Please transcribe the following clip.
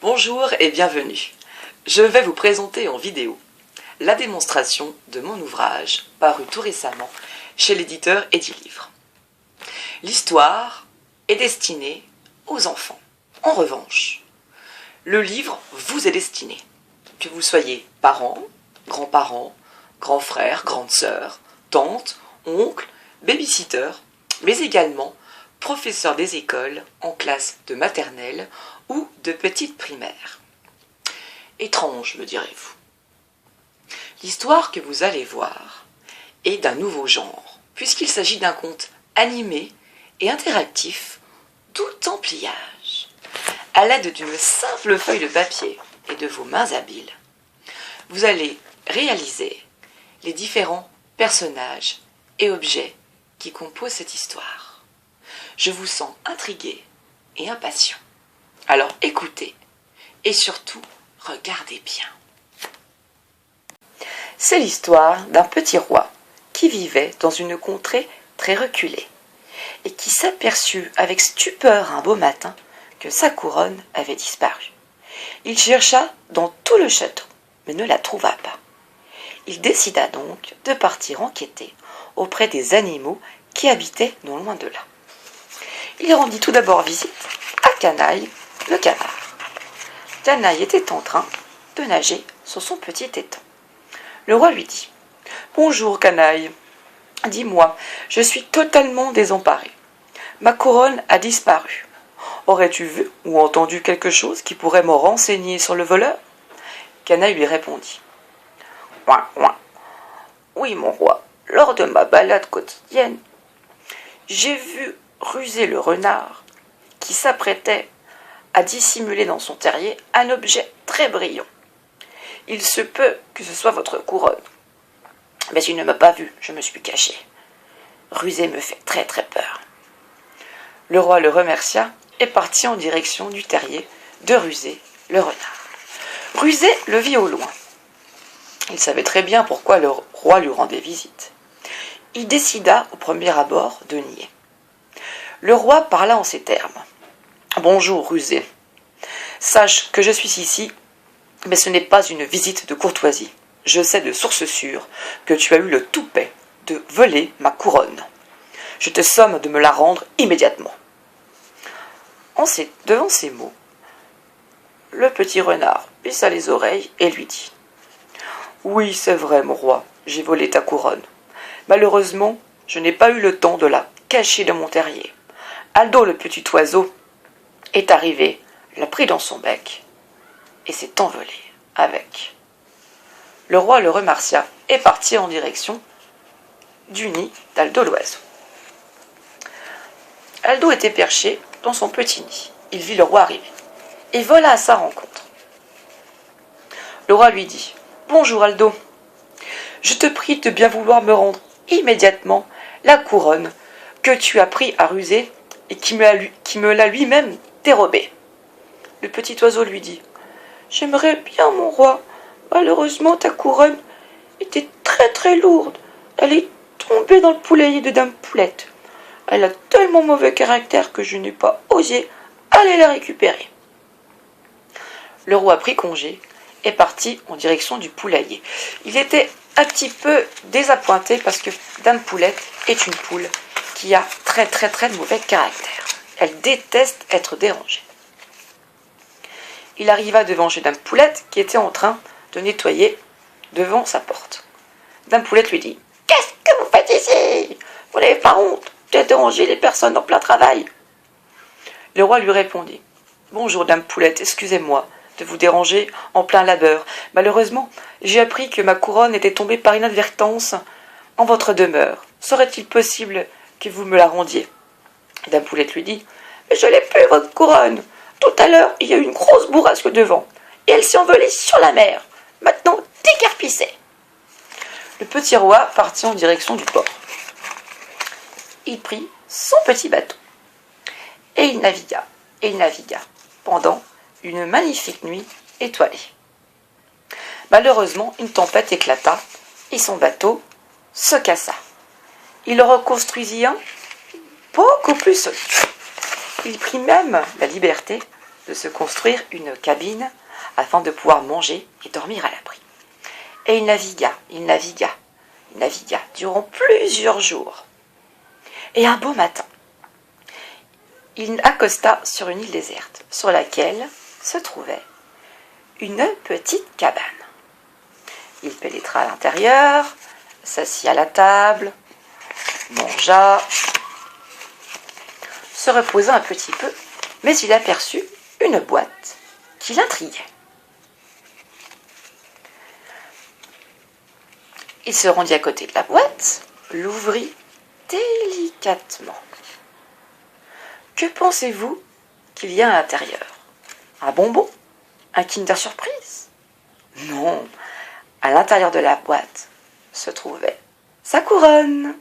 Bonjour et bienvenue. Je vais vous présenter en vidéo la démonstration de mon ouvrage paru tout récemment chez l'éditeur Edilivre. L'histoire est destinée aux enfants. En revanche, le livre vous est destiné. Que vous soyez parents, grands-parents, grands frères, grandes sœurs, tantes, oncles, baby-sitter, mais également professeurs des écoles en classe de maternelle ou de petite primaire. Étrange, me direz-vous. L'histoire que vous allez voir est d'un nouveau genre, puisqu'il s'agit d'un conte animé et interactif, tout en pliage. À l'aide d'une simple feuille de papier et de vos mains habiles, vous allez réaliser les différents personnages et objets qui composent cette histoire. Je vous sens intrigué et impatient. Alors écoutez et surtout regardez bien. C'est l'histoire d'un petit roi qui vivait dans une contrée très reculée et qui s'aperçut avec stupeur un beau matin que sa couronne avait disparu. Il chercha dans tout le château, mais ne la trouva pas. Il décida donc de partir enquêter auprès des animaux qui habitaient non loin de là. Il rendit tout d'abord visite à Canaille, le canard. Canaille était en train de nager sur son petit étang. Le roi lui dit « Bonjour Canaille, dis-moi, je suis totalement désemparé. Ma couronne a disparu. Aurais-tu vu ou entendu quelque chose qui pourrait me renseigner sur le voleur ?» Canaille lui répondit « Ouin, ouin. Oui, mon roi, lors de ma balade quotidienne, j'ai vu Rusé le renard qui s'apprêtait à dissimuler dans son terrier un objet très brillant. Il se peut que ce soit votre couronne. Mais il ne m'a pas vu, je me suis caché. Rusé me fait très très peur. » Le roi le remercia et partit en direction du terrier de Rusé le renard. Rusé le vit au loin. Il savait très bien pourquoi le roi lui rendait visite. Il décida au premier abord de nier. Le roi parla en ces termes. « Bonjour, Rusé. Sache que je suis ici, mais ce n'est pas une visite de courtoisie. Je sais de source sûre que tu as eu le toupet de voler ma couronne. Je te somme de me la rendre immédiatement. » Devant ces mots, le petit renard baissa les oreilles et lui dit « Oui, c'est vrai, mon roi, j'ai volé ta couronne. Malheureusement, je n'ai pas eu le temps de la cacher dans mon terrier. Aldo, le petit oiseau, est arrivé, l'a pris dans son bec et s'est envolé avec. » Le roi le remercia et partit en direction du nid d'Aldo l'oiseau. Aldo était perché dans son petit nid. Il vit le roi arriver et vola à sa rencontre. Le roi lui dit « Bonjour Aldo, je te prie de bien vouloir me rendre immédiatement la couronne que tu as pris à Rusé et qui me l'a lui-même dérobée. » Le petit oiseau lui dit « J'aimerais bien, mon roi. Malheureusement, ta couronne était très très lourde. Elle est tombée dans le poulailler de Dame Poulette. Elle a tellement mauvais caractère que je n'ai pas osé aller la récupérer. » Le roi prit congé et partit en direction du poulailler. Il était un petit peu désappointé parce que Dame Poulette est une poule qui a très très très mauvais caractère. Elle déteste être dérangée. Il arriva devant chez Dame Poulette qui était en train de nettoyer devant sa porte. Dame Poulette lui dit « Qu'est-ce que vous faites ici? Vous n'avez pas honte de déranger les personnes en plein travail ?» Le roi lui répondit « Bonjour Dame Poulette, excusez-moi de vous déranger en plein labeur. Malheureusement, j'ai appris que ma couronne était tombée par inadvertance en votre demeure. Serait-il possible que vous me la rendiez ?» Dame Poulette lui dit « Mais je l'ai plus, votre couronne. Tout à l'heure, il y a eu une grosse bourrasque de vent, et elle s'est envolée sur la mer. Maintenant, décarpissez !» Le petit roi partit en direction du port. Il prit son petit bateau, et il navigua pendant une magnifique nuit étoilée. Malheureusement, une tempête éclata, et son bateau se cassa. Il en reconstruisit un beaucoup plus solide. Il prit même la liberté de se construire une cabine afin de pouvoir manger et dormir à l'abri. Et il navigua durant plusieurs jours. Et un beau matin, il accosta sur une île déserte, sur laquelle se trouvait une petite cabane. Il pénétra à l'intérieur, s'assit à la table, mangea, se reposa un petit peu, mais il aperçut une boîte qui l'intriguait. Il se rendit à côté de la boîte, l'ouvrit délicatement. Que pensez-vous qu'il y a à l'intérieur? Un bonbon? Un Kinder Surprise? Non, à l'intérieur de la boîte se trouvait sa couronne.